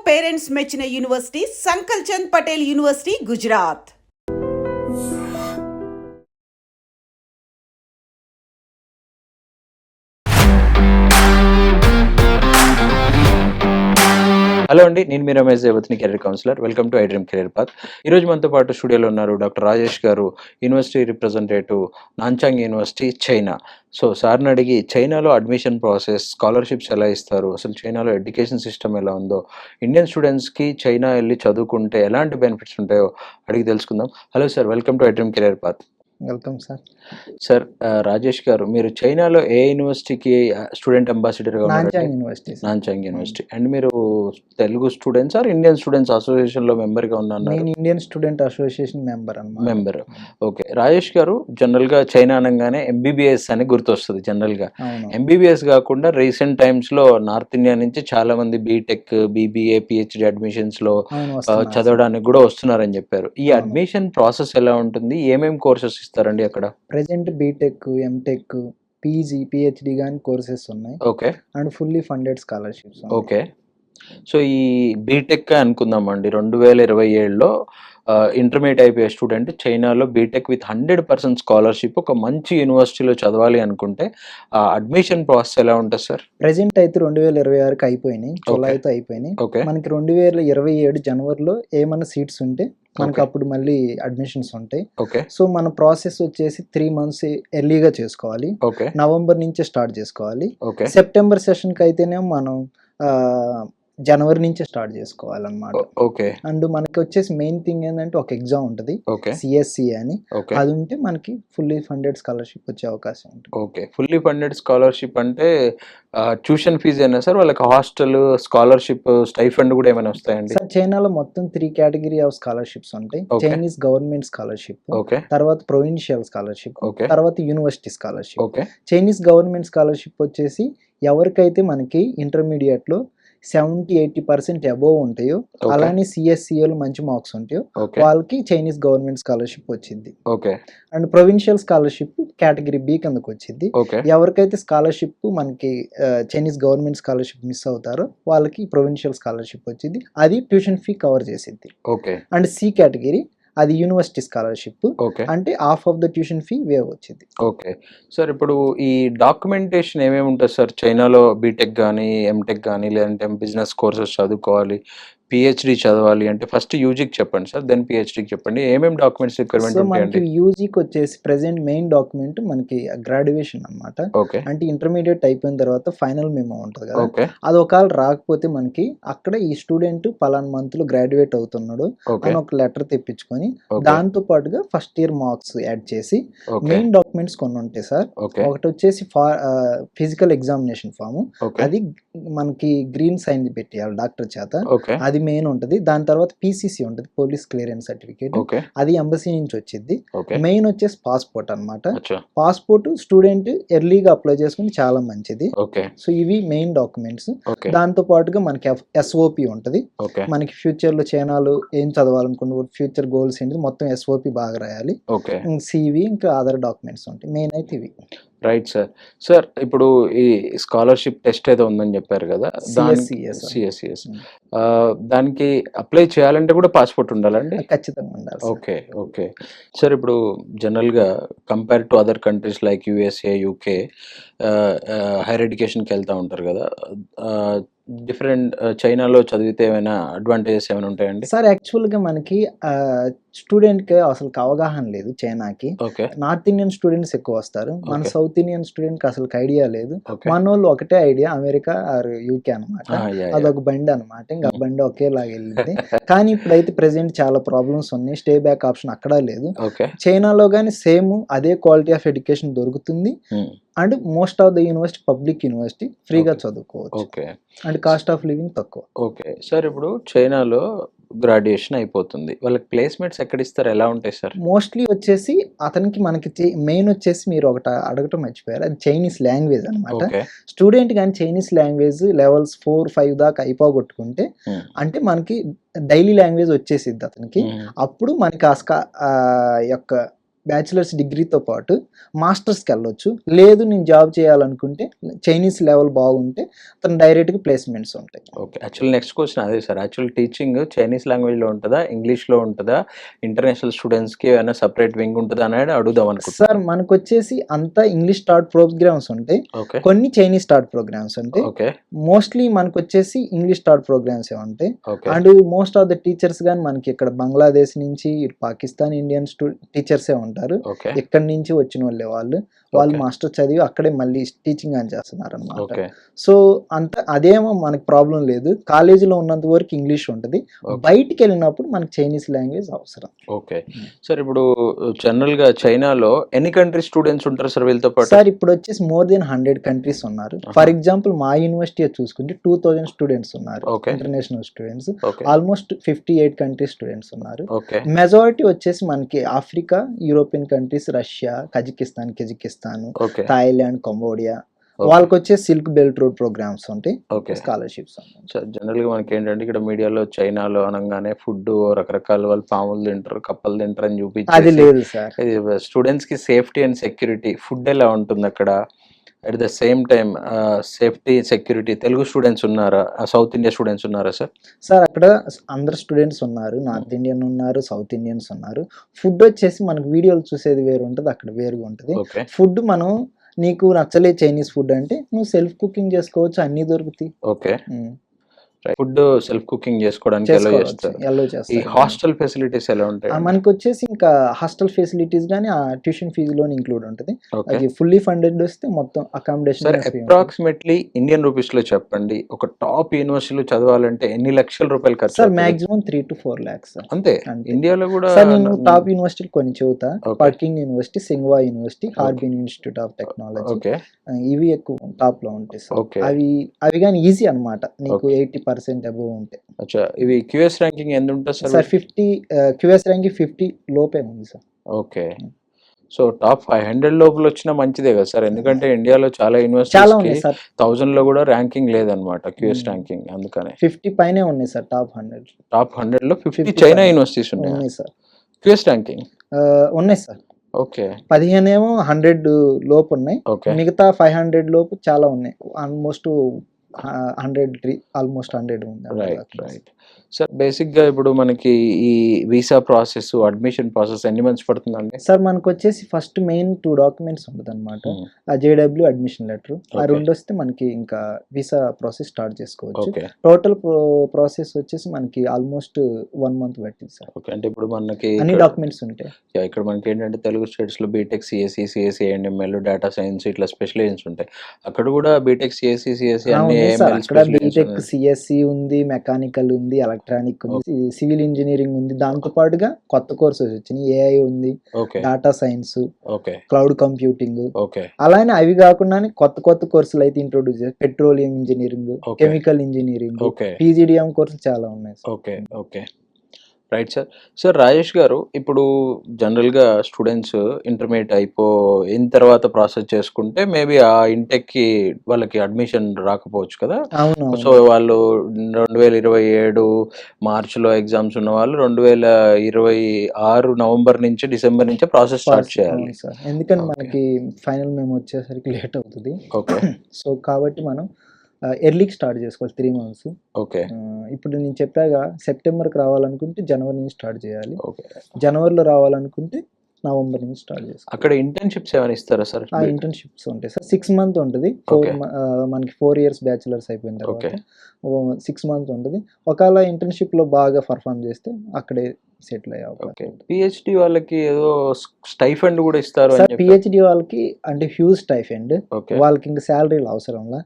Parents మెచ్చిన university Sankalchand Patel university Gujarat. Hello అండి, నేను మీ రమేష్ దేవతిని career counsellor. Welcome to iDream career path. ఈరోజు మనతో పాటు స్టూడియోలో ఉన్నారు డాక్టర్ రాజేష్ గారు, university representative, Nanchang university, China. So సార్ని అడిగి చైనాలో అడ్మిషన్ ప్రాసెస్, స్కాలర్షిప్స్ ఎలా ఇస్తారు, అసలు చైనాలో ఎడ్యుకేషన్ సిస్టమ్ ఎలా ఉందో, ఇండియన్ స్టూడెంట్స్కి చైనా వెళ్ళి చదువుకుంటే ఎలాంటి బెనిఫిట్స్ ఉంటాయో అడిగి తెలుసుకుందాం. Hello sir, welcome to iDream career path. Welcome sir. Sir, Rajesh గారు, మీరు చైనాలో ఏ యూనివర్సిటీకి స్టూడెంట్ అంబాసిడర్గా ఉన్నారు? నాన్చాంగ్ యూనివర్సిటీ. అండ్ మీరు Telugu students or Indian students అసోసియేషన్లో మెంబర్గా ఉన్నారు? నేను Indian student association member. Okay. Rajesh గారు, జనరల్గా చైనా అనగానే ఎంబీబీఎస్ అని గుర్తొస్తుంది. జనరల్గా ఎంబీబీఎస్ కాకుండా రీసెంట్ టైమ్స్లో నార్త్ ఇండియా నుంచి చాలా మంది బీటెక్, బీబీఏ, పిహెచ్డి అడ్మిషన్స్లో చదవడానికి కూడా వస్తున్నారని చెప్పారు. ఈ అడ్మిషన్ ప్రాసెస్ ఎలా ఉంటుంది? ఏమేమి కోర్సెస్ ఇస్తారండి అక్కడ? Present BTech, MTech, PG, PhD కానీ కోర్సెస్ ఉన్నాయి. Okay. And fully funded scholarships. Okay. So ఈ బీటెక్ అనుకుందామండి, 2027లో ఇంటర్మీడియట్ అయిపోయే స్టూడెంట్ చైనాలో బీటెక్ విత్ 100% స్కాలర్షిప్ ఒక మంచి యూనివర్సిటీలో చదవాలి అనుకుంటే అడ్మిషన్ ప్రాసెస్ ఎలా ఉంటుంది సార్? ప్రెసెంట్ అయితే 2026కి అయిపోయినాయి, జూలైతో అయిపోయినాయి. మనకి 2027 జనవరిలో ఏమైనా సీట్స్ ఉంటే మనకి అప్పుడు మళ్ళీ అడ్మిషన్స్ ఉంటాయి. సో మన ప్రాసెస్ వచ్చేసి 3 months ఎర్లీగా చేసుకోవాలి. నవంబర్ నుంచే స్టార్ట్ చేసుకోవాలి. సెప్టెంబర్ సెషన్కి అయితేనే మనం జనవరి నుంచే స్టార్ట్ చేసుకోవాలన్నమాట. అండ్ మనకి వచ్చేసి మెయిన్ థింగ్ ఏంటంటే ఒక ఎగ్జామ్ ఉంటుంది, సిఎస్సి అని. అది ఉంటే మనకి ఫుల్లీ ఫండెడ్ స్కాలర్షిప్ వచ్చే అవకాశం ఉంటుంది. ఓకే. ఫుల్లీ ఫండెడ్ స్కాలర్షిప్ అంటే ట్యూషన్ ఫీజు అయినా సార్, వాళ్ళకి హాస్టల్, స్కాలర్షిప్, స్టైఫండ్ కూడా ఏమైనా వస్తాయండి? సార్, చైనాలో మొత్తం 3 కేటగిరీ ఆఫ్ స్కాలర్షిప్స్ ఉంటాయి. చైనీస్ గవర్నమెంట్ స్కాలర్షిప్, తర్వాత ప్రొవిన్షియల్ స్కాలర్షిప్, తర్వాత university scholarship. Chinese government scholarship వచ్చేసి ఎవరికైతే మనకి ఇంటర్మీడియట్ లో 70-80% అబోవ్ ఉంటాయో, అలానే సిఎస్సిఓలు మంచి మార్క్స్ ఉంటాయో వాళ్ళకి చైనీస్ గవర్నమెంట్ స్కాలర్షిప్ వచ్చింది. And provincial scholarship category B కిందకు వచ్చింది. ఎవరికైతే స్కాలర్షిప్ మనకి చైనీస్ గవర్నమెంట్ స్కాలర్షిప్ మిస్ అవుతారో వాళ్ళకి ప్రొవిన్షియల్ స్కాలర్షిప్ వచ్చింది. అది ట్యూషన్ ఫీ కవర్ చేసింది. అండ్ సి కేటగిరీ అది యూనివర్సిటీ స్కాలర్షిప్, అంటే half of the tuition fee wave వచ్చింది. ఓకే సార్, ఇప్పుడు ఈ డాక్యుమెంటేషన్ ఏమేమి ఉంటుంది సార్ చైనాలో? బీటెక్ కానీ, ఎంటెక్ కానీ, లేదంటే బిజినెస్ కోర్సెస్ చదువుకోవాలి, పిహెచ్డి చదవాలి అంటే ఫస్ట్ యూజీకి చెప్పండి సార్, దెన్ పిహెచ్డికి చెప్పండి. ఏమేమి డాక్యుమెంట్స్ రిక్వైర్మెంట్ ఉంటాయండి? మనకి యూజీకి వచ్చేసి ప్రెసెంట్ మెయిన్ డాక్యుమెంట్ మనకి గ్రాడ్యుయేషన్ అన్నమాట. అంటే ఇంటర్మీడియట్ అయిపోయిన తర్వాత ఫైనల్ మెమో ఉంటుంది కదా, అది ఒకవేళ రాకపోతే మనకి అక్కడ ఈ స్టూడెంట్ పలానా మంత్ లో గ్రాడ్యుయేట్ అవుతున్నాడు అని ఒక లెటర్ తెప్పించుకొని దాంతో పాటుగా ఫస్ట్ ఇయర్ మార్క్స్ యాడ్ చేసి మెయిన్ డాక్యుమెంట్స్ కొన్ని ఉంటాయి సార్. ఒకటి వచ్చేసి ఫిజికల్ ఎగ్జామినేషన్ ఫామ్, అది మనకి గ్రీన్ సైన్ పెట్టేయాలి డాక్టర్ చేత, అది మెయిన్ ఉంటుంది. దాని తర్వాత పీసీసీ ఉంటుంది, పోలీస్ క్లియరెన్స్ సర్టిఫికేట్, అది ఎంబసీ నుంచి వచ్చింది. మెయిన్ వచ్చేసి పాస్పోర్ట్ అన్నమాట. పాస్పోర్ట్ స్టూడెంట్ ఎర్లీగా అప్లై చేసుకుని చాలా మంచిది. సో ఇవి మెయిన్ డాక్యుమెంట్స్. దాంతో పాటుగా మనకి ఎస్ఓపి ఉంటుంది. మనకి ఫ్యూచర్ లో చైనాలో ఏం చదవాలనుకున్న ఫ్యూచర్ గోల్స్ ఏంటి మొత్తం ఎస్ఓపి బాగా రాయాలి. సివి ఇంకా అదర్ డాక్యుమెంట్స్ ఉంటాయి. మెయిన్ అయితే ఇవి. Right sir. సార్, ఇప్పుడు ఈ స్కాలర్షిప్ టెస్ట్ ఏదో ఉందని చెప్పారు కదా, సిఎస్సిఎస్, దానికి అప్లై చేయాలంటే కూడా పాస్పోర్ట్ ఉండాలండి? ఖచ్చితంగా ఉండాలి. ఓకే సార్, ఇప్పుడు జనరల్గా compare to other countries like USA, UK, hire ఎడ్యుకేషన్కి వెళ్తూ ఉంటారు కదా, డిఫరెంట్ చైనాలో చదివితే ఏమైనా అడ్వాంటేజెస్ ఏమైనా ఉంటాయండి సార్? యాక్చువల్గా మనకి స్టూడెంట్కి అసలు అవగాహన లేదు చైనాకి. నార్త్ ఇండియన్ స్టూడెంట్స్ ఎక్కువ వస్తారు, మన సౌత్ ఇండియన్ స్టూడెంట్కి అసలు ఐడియా లేదు. మన వాళ్ళు ఒకటే ఐడియా, అమెరికా ఆర్ యూకే అనమాట. అదొక బండి అనమాట, ఇంకా బండి ఒకేలాగా వెళ్ళింది. కానీ ఇప్పుడైతే ప్రెసెంట్ చాలా ప్రాబ్లమ్స్ ఉన్నాయి, స్టే బ్యాక్ ఆప్షన్ అక్కడ లేదు. చైనాలో కానీ సేమ్ అదే క్వాలిటీ ఆఫ్ ఎడ్యుకేషన్ దొరుకుతుంది. And most of the university public university, ఫ్రీగా చదువుకోవచ్చు. అండ్ కాస్ట్ ఆఫ్ లివింగ్ తక్కువ. ఓకే సార్, ఇప్పుడు చైనాలో గ్రాడ్యుయేషన్ అయిపోతుంది, వాళ్ళకి ప్లేస్మెంట్స్ ఎక్కడ ఇస్తారు, ఎలా ఉంటాయి సార్? మోస్ట్లీ వచ్చేసి అతనికి మనకి మెయిన్ వచ్చేసి మీరు ఒకటి అడగటం మర్చిపోయారు, అది చైనీస్ లాంగ్వేజ్ అనమాట. స్టూడెంట్ కానీ చైనీస్ లాంగ్వేజ్ లెవెల్స్ 4-5 దాకా అయిపోగొట్టుకుంటే అంటే మనకి డైలీ లాంగ్వేజ్ వచ్చేసిద్ది అతనికి. అప్పుడు మనకి యొక్క బ్యాచిలర్స్ డిగ్రీతో పాటు మాస్టర్స్కి వెళ్ళొచ్చు. లేదు నేను జాబ్ చేయాలనుకుంటే చైనీస్ లెవెల్ బాగుంటే తను డైరెక్ట్గా ప్లేస్మెంట్స్ ఉంటాయి. ఓకే. యాక్చువల్ నెక్స్ట్ క్వశ్చన్ అదే సార్. యాక్చువల్ టీచింగ్ చైనీస్ లాంగ్వేజ్లో ఉంటుందా, ఇంగ్లీష్లో ఉంటుందా, ఇంటర్నేషనల్ స్టూడెంట్స్కి ఏమైనా సపరేట్ వింగ్ ఉంటుందా అనేది అడుగుదాం అనుకుంటున్నాను. సార్ మనకు వచ్చేసి అంతా ఇంగ్లీష్ స్టార్ట్ ప్రోగ్రామ్స్ ఉంటాయి, ఓకే. కొన్ని చైనీస్ స్టార్ట్ ప్రోగ్రామ్స్ ఉంటాయి. ఓకే. మోస్ట్లీ మనకు వచ్చేసి ఇంగ్లీష్ స్టార్ట్ ప్రోగ్రామ్స్ ఉంటాయి. Okay. And most of the teachers కానీ మనకి ఇక్కడ బంగ్లాదేశ్ నుంచి, పాకిస్తాన్, ఇండియన్ టీచర్సే ఉంటారు. ఓకే. ఇక్కడి నుంచి వచ్చిన వాళ్ళు మాస్టర్ చదివి అక్కడే మళ్ళీ టీచింగ్ అని చేస్తున్నారు అనమాట. ఓకే. సో అంత అదేమో మనకి ప్రాబ్లం లేదు. కాలేజీలో ఉన్నంత వరకు ఇంగ్లీష్ ఉంటుంది, బయటికి వెళ్ళినప్పుడు మనకి చైనీస్ లాంగ్వేజ్ అవసరం. Okay sir. ఇప్పుడు జనరల్ గా చైనాలో ఎన్ని కంట్రీ స్టూడెంట్స్ ఉంటారు సార్ వీళ్ళతో పాటు? సార్ ఇప్పుడు వచ్చేసి మోర్ దెన్ 100 కంట్రీస్ ఉన్నారు. ఫర్ ఎగ్జాంపుల్ మా యూనివర్సిటీ చూసుకుంటే 2000 స్టూడెంట్స్ ఉన్నారు, international students. Almost 58 countries students ఉన్నారు. మెజారిటీ వచ్చేసి మనకి Africa, European countries, Russia, Kazakhstan, Thailand, Cambodia, వాళ్ళకి వచ్చే సిల్క్ బెల్ట్ రోడ్ ప్రోగ్రామ్స్ ఉంటాయి, స్కాలర్షిప్స్. జనరల్ గా మనకి ఏంటంటే ఇక్కడ మీడియాలో చైనాలో అనగానే ఫుడ్ రకరకాల వాళ్ళు పాములు తింటారు, కప్పలు తింటారు అని చూపించి, అది లేదు సార్. స్టూడెంట్స్ కి సేఫ్టీ అండ్ సెక్యూరిటీ, ఫుడ్ ఎలా ఉంటుంది అక్కడ? At the same time safety security, Telugu students ఉన్నారా, సౌత్ ఇండియా స్టూడెంట్స్ ఉన్నారా సార్? సార్ అక్కడ అందరు స్టూడెంట్స్ ఉన్నారు, నార్త్ ఇండియన్ ఉన్నారు, సౌత్ ఇండియన్స్ ఉన్నారు. ఫుడ్ వచ్చేసి మనకు వీడియోలు చూసేది వేరు ఉంటుంది, అక్కడ వేరుగా ఉంటుంది. ఫుడ్ మనం నీకు నచ్చలే చైనీస్ ఫుడ్ అంటే నువ్వు సెల్ఫ్ కుకింగ్ చేసుకోవచ్చు, అన్ని దొరుకుతాయి. ఓకే. ఫుడ్ సెల్ఫ్ కుకింగ్ చేసుకోవడానికి ఈ హాస్టల్ ఫెసిలిటీస్ ఎలా ఉంటాయి? మనకి వచ్చేసి ఇంకా హాస్టల్ ఫెసిలిటీస్ గానీ ఆ ట్యూషన్ ఫీజు లోనే ఇంక్లూడ్ ఉంటుంది. అది ఫుల్లీ ఫండెడ్ వస్తే మొత్తం అకామిడేషన్. అప్రాక్సిమేట్లీ ఇండియన్ రూపీస్ లో చెప్పండి, ఒక టాప్ యూనివర్సిటీలో చదవాలంటే ఎన్ని లక్షల రూపాయలు ఖర్చు? Sir maximum 3 to 4 lakhs. అంతే. ఇండియాలో కూడా నేను టాప్ యూనివర్సిటీ కొన్ని చెబుతా. పర్కింగ్ యూనివర్సిటీ, సింగ్వా university, Harbin Institute of Technology, ఇవి ఎక్కువ టాప్ లో ఉంటాయి సార్. అవి కానీ ఈజీ అన్నమాట, నీకు 80% అబోవ్ ఉంటాయి. అచ్చా, ఇవి క్యూఎస్ ర్యాంకింగ్ ఎంత ఉంటుంది సార్? 50 క్యూఎస్ ర్యాంకింగ్ 50 లోపే ఉంది సార్. ఓకే. సో టాప్ 500 లోపల వచ్చినా మంచిదే కదా సార్, ఎందుకంటే ఇండియాలో చాలా యూనివర్సిటీస్ 1000 లో కూడా ర్యాంకింగ్ లేదనమాట క్యూఎస్ ర్యాంకింగ్, అందుకనే 50 పైనే ఉన్నాయి సార్. టాప్ 100 లో 50 చైనా యూనివర్సిటీస్ ఉన్నాయి సార్ క్యూఎస్ ర్యాంకింగ్. ఉన్నాయి సార్. ఓకే. 15 ఏమో 100 లోపు ఉన్నాయి, మిగతా 500 లోపు చాలా ఉన్నాయి. ఆల్మోస్ట్ 100 ఆల్మోస్ట్ 100 ఉంది. Right sir. బేసిక్ గా ఇప్పుడు మనకి ఈ వీసా ప్రాసెస్, అడ్మిషన్ ప్రాసెస్ ఎన్ని మంత్స్ పడుతుందండి? సార్ మనకు వచ్చేసి ఫస్ట్ మెయిన్ 2 డాక్యుమెంట్స్ ఉంటుంది అనమాట. ఆ జేడబ్ల్యూ అడ్మిషన్ లెటర్, ఆ 2 వస్తే మనకి ఇంకా వీసా ప్రాసెస్ స్టార్ట్ చేసుకోవచ్చు. టోటల్ ప్రాసెస్ వచ్చేసి మనకి ఆల్మోస్ట్ 1 month పట్టింది సార్. ఓకే. అంటే ఇప్పుడు మనకి అన్ని డాక్యుమెంట్స్ ఉంటాయి. ఇక్కడ మనకి ఏంటంటే తెలుగు స్టేట్స్ లో BTech, CSC, CSC, ANML, data science ఇట్లా స్పెషలైజేషన్స్ ఉంటాయి. అక్కడ కూడా బీటెక్, సిఎస్సి, సిఎస్సి అన్ని బీటెక్, సిఎస్సి ఉంది, మెకానికల్ ఉంది, ఎలక్ట్రానిక్ ఉంది, సివిల్ ఇంజనీరింగ్ ఉంది. దాంతో పాటుగా కొత్త కోర్సెస్ వచ్చినాయి, ఏఐ ఉంది, డాటా సైన్స్, క్లౌడ్ కంప్యూటింగ్. అలానే అవి కాకుండా కొత్త కోర్సులు అయితే ఇంట్రొడ్యూస్ చేశారు. Petroleum engineering, chemical engineering, PGDM కోర్సులు చాలా ఉన్నాయి. Okay. Right sir. Sir Rajesh గారు, ఇప్పుడు జనరల్గా స్టూడెంట్స్ ఇంటర్మీడియట్ అయిన తర్వాత ప్రాసెస్ చేసుకుంటే మేబీ ఆ ఇంటెక్కి వాళ్ళకి అడ్మిషన్ రాకపోవచ్చు కదా. సో వాళ్ళు 2027 మార్చిలో ఎగ్జామ్స్ ఉన్న వాళ్ళు 2026 నవంబర్ నుంచి డిసెంబర్ నుంచి ప్రాసెస్ స్టార్ట్ చేయాలి. ఎందుకంటే మనకి ఫైనల్ మేము వచ్చేసరికి లేట్ అవుతుంది. ఓకే. సో కాబట్టి మనం ఎర్లీకి స్టార్ట్ చేసుకోవాలి 3 months. ఓకే. ఇప్పుడు నేను చెప్పాగా సెప్టెంబర్కి రావాలనుకుంటే జనవరి నుంచి స్టార్ట్ చేయాలి, జనవరిలో రావాలనుకుంటే నవంబర్ నుంచి స్టార్ట్ చేసుకోవాలి. అక్కడ ఇంటర్న్షిప్స్ ఏమైనా ఇస్తారా సార్? ఇంటర్న్షిప్స్ ఉంటాయి సార్. 6 months ఉంటుంది. మనకి 4 years బ్యాచిలర్స్ అయిపోయిన తర్వాత 6 months ఉంటుంది. ఒకవేళ ఇంటర్న్షిప్ లో బాగా పర్ఫామ్ చేస్తే అక్కడే సెటిల్ అయ్యే. పిహెచ్డి వాళ్ళకి ఏదో స్టైఫండ్ కూడా ఇస్తారు. పిహెచ్డి వాళ్ళకి అంటే హ్యూజ్ స్టైఫండ్, వాళ్ళకి ఇంకా శాలరీలు అవసరంలా,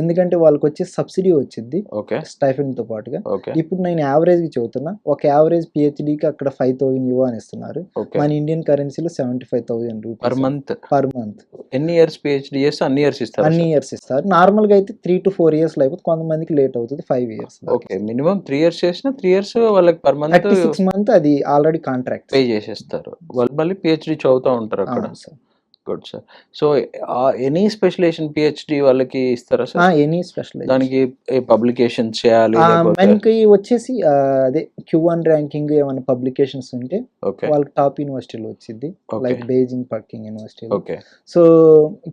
ఎందుకంటే వాళ్ళకి వచ్చే సబ్సిడీ వచ్చింది స్టైఫండ్ తో పాటుగా. ఇప్పుడు నేను యావరేజ్ కి చెబుతున్నా, ఒక యావరేజ్ పిహెచ్డికి అక్కడ 5,000 yuan ఇస్తున్నారు. మన ఇండియన్ కరెన్సీలో 75,000 రూపీస్ పర్ మంత్. ఎన్ని ఇయర్స్ పిహెచ్డి చేస్తే అన్ని ఇయర్స్ ఇస్తారు? అన్ని ఇయర్స్ ఇస్తారు. నార్మల్ గా అయితే 3 to 4 years అయిపోతుంది, కొంతమందికి లేట్ అవుతుంది 5 years. ఓకే. మినిమం 3 years చేసినా 3 years వాళ్ళకి పర్ మంత్ 36 months అది ఆల్రెడీ కాంట్రాక్ట్ పే చేసేస్తారు. వాళ్ళు మళ్ళీ పిహెచ్డి చదువుతూ ఉంటారు అక్కడ. Good sir. So, any specialisation PhD వాళ్ళకి ఇస్తారా సార్? Any specialisation. దానికి పబ్లికేషన్స్ చేయాలి లేకపోతే? మనకి వచ్చేసి అదే Q1 ర్యాంకింగ్ ఏమైనా పబ్లికేషన్స్ ఉంటే ఓకే. వాళ్ళకి టాప్ యూనివర్సిటీలో వచ్చింది. ఓకే. లైక్ బీజింగ్ పకింగ్ యూనివర్సిటీలో. ఓకే. సో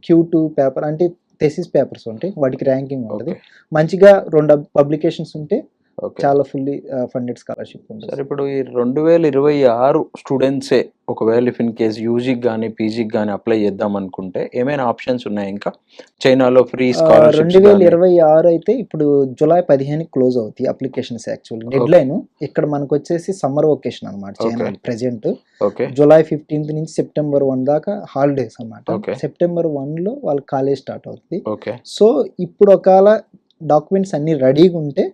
Q2 పేపర్ అంటే థెసిస్ పేపర్స్ ఉంటాయి, వాటికి ర్యాంకింగ్ ఉంటుంది. ఓకే. మంచిగా 2 పబ్లికేషన్స్ ఉంటే ఓకే. చాలా ఫుల్లీ ఫండెడ్ స్కాలర్షిప్ ఉంటుంది. సార్ ఇప్పుడు ఈ 2026 స్టూడెంట్సే ఒకవేళ ఇఫ్ ఇన్ కేస్ యూజీకి గానీ, పీజీకి గానీ అప్లై చేద్దాం అనుకుంటే ఏమైనా ఆప్షన్స్ ఉన్నాయా ఇంకా? చైనాలో ఫ్రీ స్కాలర్‌షిప్స్ గానీ? 2026 అయితే ఇప్పుడు జూలై 15కి క్లోజ్ అవుతాయి అప్లికేషన్స్ యాక్చువల్లీ. డెడ్‌లైన్ ఇక్కడ మనకొచ్చేసి సమ్మర్ వెకేషన్ అన్నమాట China okay. Present. Okay. July 15 నుంచి సెప్టెంబర్ 1 దాకా హాలిడేస్ అన్నమాట. ఓకే. సెప్టెంబర్ 1లో వాళ్ళ కాలేజ్ స్టార్ట్ అవుతుంది. ఓకే. సో ఇప్పుడు ఒకవేళ డాక్యుమెంట్స్ అన్ని రెడీగా ఉంటే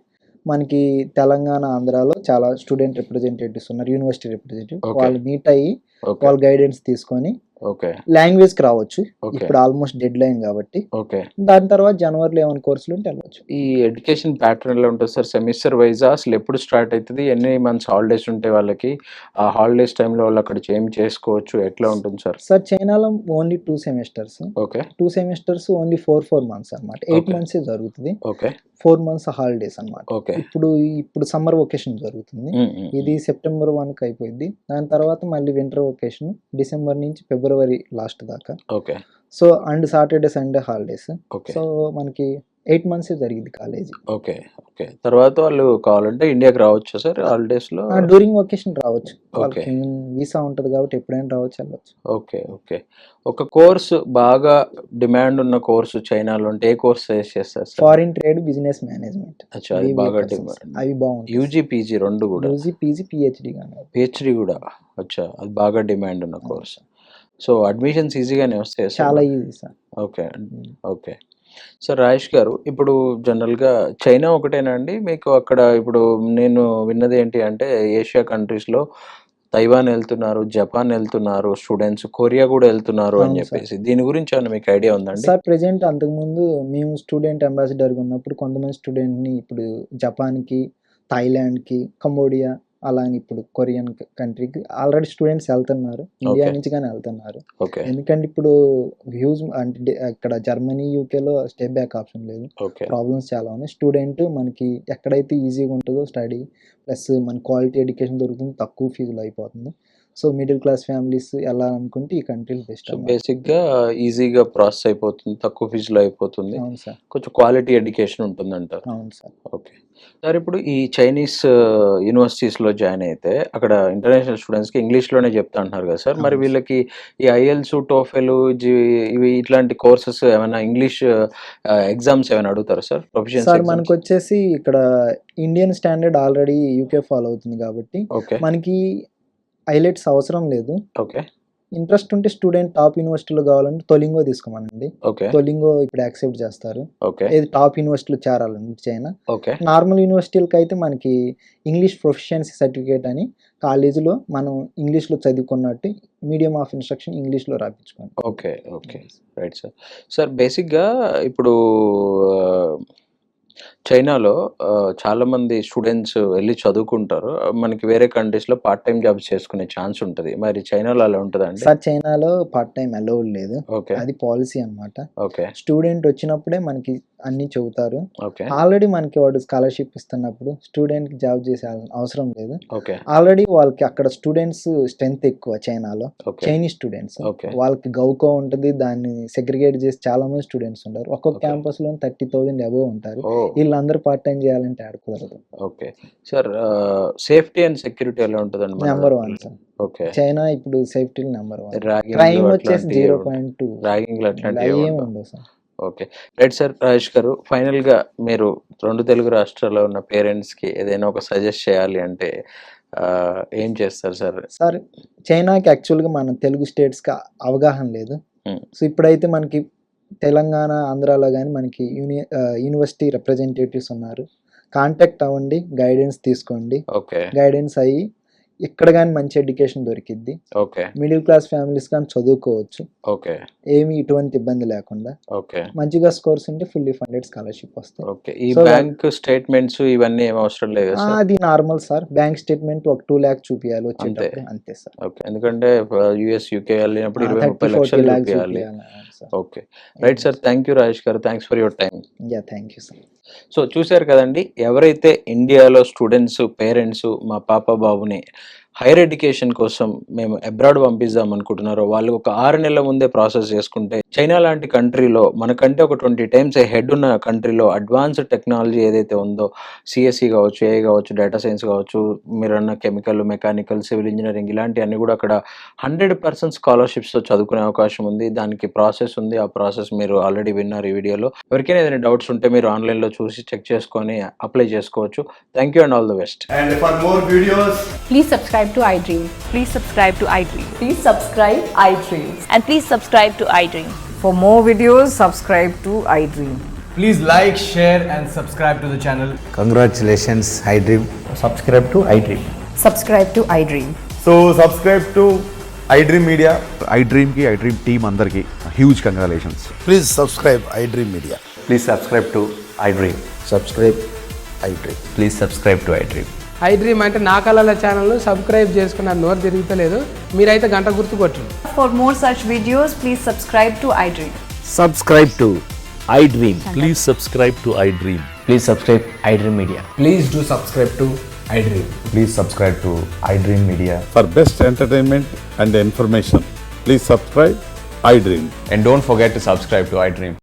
మనకి తెలంగాణ, ఆంధ్రాలో చాలా స్టూడెంట్ రిప్రజెంటేటివ్స్ ఉన్నారు, యూనివర్సిటీ రిప్రజెంటేటివ్. ఓకే. వాళ్ళు మీట్ అయ్యి ఓకే. వాళ్ళ గైడెన్స్ తీసుకొని ఓకే. లాంగ్వేజ్కి రావచ్చు. ఓకే. ఇప్పుడు ఆల్మోస్ట్ డెడ్ లైన్ కాబట్టి ఓకే. దాని తర్వాత జనవరిలో ఏమైనా కోర్సులు ఉంటే వెళ్ళవచ్చు. ఈ ఎడ్యుకేషన్ ప్యాటర్న్ ఎలా ఉంటుంది సార్? సెమిస్టర్ వైజా? అసలు ఎప్పుడు స్టార్ట్ అవుతుంది? ఎన్ని మంత్స్ హాలిడేస్ ఉంటాయి వాళ్ళకి? ఆ హాలిడేస్ టైంలో వాళ్ళు అక్కడ ఏం చేసుకోవచ్చు? ఎట్లా ఉంటుంది సార్? సార్ చైనాలో only 2 semesters. Okay. 2 semesters only 4 months అన్నమాట. 8 ఓకే. మంత్సే జరుగుతుంది. ఓకే. 4 మంత్స్ హాలిడేస్ అన్నమాట. ఓకే. ఇప్పుడు సమ్మర్ వెకేషన్ జరుగుతుంది. ఇది సెప్టెంబర్ 1కి అయిపోయింది. దాని తర్వాత మళ్ళీ వింటర్ వెకేషన్ డిసెంబర్ నుంచి ఫిబ్రవరి లాస్ట్ దాకా. Okay. So and Saturday Sunday holidays. Okay. So మనకి 8 మంత్సే జరిగింది కాలేజీ. ఓకే. ఓకే. తర్వాత వాళ్ళు కావాలంటే ఇండియాకి రావచ్చా సార్ హాలిడేస్‌లో? డ్యూరింగ్ వెకేషన్ రావచ్చు. ఓకే. వాళ్ళకి వీసా ఉంటుంది కాబట్టి ఎప్పుడైనా రావచ్చు, వెళ్ళవచ్చు. ఓకే. ఓకే. ఒక కోర్సు బాగా డిమాండ్ ఉన్న కోర్సు చైనాలో అంటే ఏ కోర్స్ సజెస్ట్ చేస్తారు sir? Foreign trade, business management. అచ్చా, అది బాగా డిమాండ్. అవి బాగుంటాయి. యూజీ, పీజీ 2 కూడా? యూజీ, పీజీ, పిహెచ్డి కానీ. పీహెచ్‌డీ కూడా? అచ్చా, అది బాగా డిమాండ్ ఉన్న కోర్స్. సో అడ్మిషన్స్ ఈజీగానే వస్తాయా సార్? చాలా easy sir. Okay. Okay. Sir Rajesh గారు, ఇప్పుడు జనరల్‌గా చైనా ఒకటేనా అండి మీకు అక్కడ? ఇప్పుడు నేను విన్నది ఏంటి అంటే ఏషియా కంట్రీస్‌లో తైవాన్ వెళ్తున్నారు, జపాన్ వెళ్తున్నారు స్టూడెంట్స్, కొరియా కూడా వెళ్తున్నారు అని అవును సార్. చెప్పేసి. దీని గురించి ఏమన్నా మీకు ఐడియా ఉందండి? సార్ ప్రెజెంట్ అంతకుముందు మేము స్టూడెంట్ అంబాసిడర్గా ఉన్నప్పుడు కొంతమంది స్టూడెంట్ని ఇప్పుడు జపాన్కి, థాయిలాండ్కి, కంబోడియా అలా అని ఇప్పుడు కొరియన్ కంట్రీకి ఆల్రెడీ స్టూడెంట్స్ వెళ్తున్నారు. India okay. నుంచి కానీ వెళ్తున్నారు. ఓకే. ఎందుకంటే ఇప్పుడు హ్యూజ్ అంటే ఇక్కడ జర్మనీ, యూకేలో స్టెప్ బ్యాక్ ఆప్షన్ లేదు. ఓకే. ప్రాబ్లమ్స్ చాలా ఉన్నాయి. స్టూడెంట్ మనకి ఎక్కడైతే ఈజీగా ఉంటుందో స్టడీ ప్లస్ మన క్వాలిటీ ఎడ్యుకేషన్ దొరుకుతుంది, తక్కువ ఫీజులో అయిపోతుంది. సో మిడిల్ క్లాస్ ఫ్యామిలీస్ వెళ్ళాలనుకుంటే ఈ కంట్రీలు బెస్ట్ సో అన్నమాట. బేసిక్‌గా ఈజీగా ప్రాసెస్ అయిపోతుంది, తక్కువ ఫీజులో అయిపోతుంది, అవును సార్. కొంచెం క్వాలిటీ ఎడ్యుకేషన్ ఉంటుందంటారు. అవును సార్. ఓకే. సార్ ఇప్పుడు ఈ చైనీస్ యూనివర్సిటీస్‌లో జాయిన్ అయితే అక్కడ ఇంటర్నేషనల్ స్టూడెంట్స్‌కి ఇంగ్లీష్‌లోనే చెప్తా అంటున్నారు కదా సార్. మరి అవును సార్. వీళ్ళకి ఈ ఐఎల్స్, టోఫెల్, ఇవి ఇట్లాంటి కోర్సెస్ ఏమైనా ఇంగ్లీష్ ఎగ్జామ్స్ ఏమైనా అడుగుతారా సార్? Proficiency sir exams? మనకొచ్చేసి ఇక్కడ Indian standard already UK follow అవుతుంది కాబట్టి ఓకే. మనకి ఐలెట్స్ అవసరం లేదు. ఓకే. ఇంట్రెస్ట్ ఉంటే స్టూడెంట్ టాప్ యూనివర్సిటీలో కావాలంటే తొలింగో తీసుకోమనండి. ఓకే. తొలింగో ఇప్పుడు యాక్సెప్ట్ చేస్తారు. ఓకే. ఏది టాప్ యూనివర్సిటీలో చేరాలండి చైనా. ఓకే. నార్మల్ యూనివర్సిటీలకి అయితే మనకి ఇంగ్లీష్ ప్రొఫిషియన్సీ సర్టిఫికేట్ అని కాలేజీలో మనం ఇంగ్లీష్లో చదువుకున్నట్టు మీడియం ఆఫ్ ఇన్స్ట్రక్షన్ ఇంగ్లీష్లో రాపించుకోండి. Okay. Okay. Right sir. Sir బేసిక్‌గా ఇప్పుడు చైనాలో చాలామంది స్టూడెంట్స్ వెళ్లి చదువుకుంటారు. మనకి వేరే కంట్రీస్‌లో పార్ట్ టైమ్ జాబ్స్ చేసుకునే ఛాన్స్ ఉంటది. మరి చైనాలో అలా ఉంటదా అండి? సార్ చైనాలో పార్ట్ టైం అలౌడ్ లేదు. ఓకే. అది పాలసీ అన్నమాట. ఓకే. స్టూడెంట్ వచ్చినప్పుడే మనకి అన్నీ చెబుతారు. ఓకే. ఆల్రెడీ మనకి వాడు స్కాలర్షిప్ ఇస్తున్నప్పుడు స్టూడెంట్‌కి జాబ్ చేసే అవసరం లేదు. ఓకే. ఆల్రెడీ వాళ్ళకి అక్కడ స్టూడెంట్స్ స్ట్రెంత్ ఎక్కువ చైనాలో. ఓకే. Chinese students. ఓకే. వాళ్ళకి గౌకో ఉంటుంది. దాన్ని సెగ్రిగేట్ చేసి చాలా మంది స్టూడెంట్స్ ఉంటారు. ఒక్కొక్క ఓకే. క్యాంపస్‌లో 30,000 అబోవ్ ఉంటారు. ఓహ్! వీళ్ళందరూ పార్ట్ టైం చేయాలంటే ఆడ కుదరదు. Okay. Sir safety and security ఎలా ఉంటదండి మన నెంబర్ 1 దాంట్లో? సార్. ఓకే. చైనా ఇప్పుడు సేఫ్టీలో నెంబర్ 1. ర్యాగింగ్‌లు క్రైమ్ వచ్చేసి అట్లాంటివి 0.2. ర్యాగింగ్‌లు ఇలా అట్లాంటివి ఏమి ఉండవు. ఉండవు sir. Okay. Right sir. Rajesh గారు, ఫైనల్‌గా మీరు 2 తెలుగు రాష్ట్రాల్లో ఉన్న పేరెంట్స్‌కి ఏదైనా ఒక సజెస్ట్ చేయాలి అంటే ఏం చేస్తారు సార్? సార్ చైనాకి యాక్చువల్‌గా మన తెలుగు స్టేట్స్‌కి అవగాహన లేదు. సో ఇప్పుడైతే మనకి తెలంగాణ, ఆంధ్రాలో గాని మనకి యూనివర్సిటీ రిప్రజెంటేటివ్స్ ఉన్నారు. కాంటాక్ట్ అవ్వండి, గైడెన్స్ తీసుకోండి. ఓకే. గైడెన్స్ అయ్యి ఇక్కడ కానీ మంచి ఎడ్యుకేషన్ దొరికిద్ది, ఓకే మిడిల్ క్లాస్ ఫ్యామిలీస్ కానీ చదువుకోవచ్చు, ఓకే ఏమి ఇటువంటి ఇబ్బంది లేకుండా. ఓకే మంచిగా స్కోర్స్ ఉంటే ఫుల్లీ ఫండెడ్ స్కాలర్షిప్ వస్తాయి. ఓకే. ఈ So, బ్యాంక్ స్టేట్మెంట్స్ ఇవన్నీ ఏం అవసరం లేదు సార్? అది నార్మల్ సార్, బ్యాంక్ స్టేట్మెంట్ ఒక 2 lakhs చూపించాలి వచ్చేటప్పుడు, అంతే సార్. ఓకే. ఎందుకంటే యుఎస్ యూకే వెళ్ళినప్పుడు 20-30 30-40 లక్షలు lakhs చూపించాలి. చూపించాలి sir. Okay, right sir. Thank you Rajesh గారు, thanks for your time. Yeah, thank you sir. So చూశారు కదండి, ఎవరైతే ఇండియాలో స్టూడెంట్స్ పేరెంట్స్ మా పాప బాబుని హైయర్ ఎడ్యుకేషన్ కోసం మేము అబ్రాడ్ పంపిద్దాం అనుకుంటున్నారో వాళ్ళు ఒక 6 నెలల ముందే ప్రాసెస్ చేసుకుంటే చైనా లాంటి కంట్రీలో మనకంటే ఒక 20 times హెడ్ ఉన్న కంట్రీలో అడ్వాన్స్డ్ టెక్నాలజీ ఏదైతే ఉందో, సిఎస్సి కావచ్చు, ఏఐ కావచ్చు, డేటా సైన్స్ కావచ్చు, మీరన్న కెమికల్, మెకానికల్, సివిల్ ఇంజనీరింగ్ ఇలాంటివన్నీ కూడా అక్కడ 100% స్కాలర్షిప్స్తో చదువుకునే అవకాశం ఉంది. దానికి ప్రాసెస్ ఉంది. ఆ ప్రాసెస్ మీరు ఆల్రెడీ విన్నారు ఈ వీడియోలో. ఎవరికైనా ఏదైనా డౌట్స్ ఉంటే మీరు ఆన్లైన్లో చూసి చెక్ చేసుకొని అప్లై చేసుకోవచ్చు. Thank you and all the best. And for more videos, Please subscribe to iDream. Please subscribe to iDream. Please subscribe iDream. And please subscribe to iDream. For more videos, subscribe to iDream. please like, share and subscribe to the channel. Congratulations, iDream. Subscribe to iDream. Subscribe to iDream. So subscribe to iDream Media. iDream team అందరికి huge congratulations. Please subscribe iDream Media. Please subscribe to iDream. Subscribe iDream. Please subscribe to iDream. iDream అంటే నా కళల ఛానల్ను subscribe చేసుకున్న నోరు తిరుగుతలేదు, మీరైతే గంట గుర్తు కొట్టండి. For more such videos, please subscribe to iDream. Subscribe to iDream. Please subscribe to iDream. Please subscribe iDream Media. Please do subscribe to iDream. Please subscribe to iDream Media. For best entertainment and information, please subscribe iDream. And don't forget to subscribe to iDream.